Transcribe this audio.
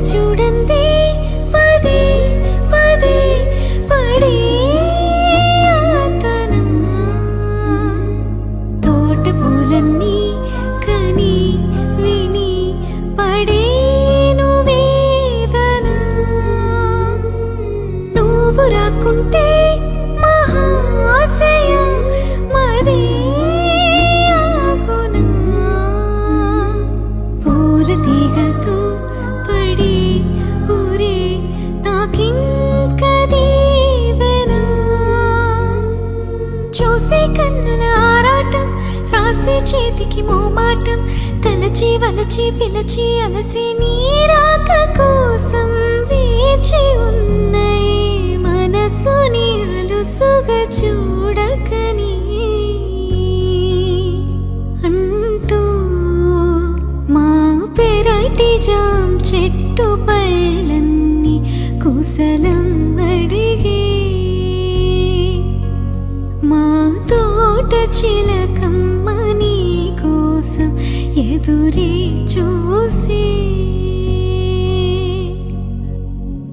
చూడండి పదే పదే పడే ఆతన తోట పూలన్నీ కని విని పడేను వేదన నువ్వు రాకుంటే మహాశయ మరే ఆగునా పూల తీగతో పడే ఊరే నాకింక దీవెనా చూసే కన్నుల ఆరాటం రాసే చేతికి మోమాటం తలచి వలచి పిలచి అలసి నీరాక కోసం వేచి ఉన్నాయి మనసుని అలుసుగా చూడకని అంటూ మా పెరటి జాం చెట్టు పళ్ళన్ని కుశలం అడిగే మా తోట చిలకమ్మ నీ కోసం ఎదురే చూసి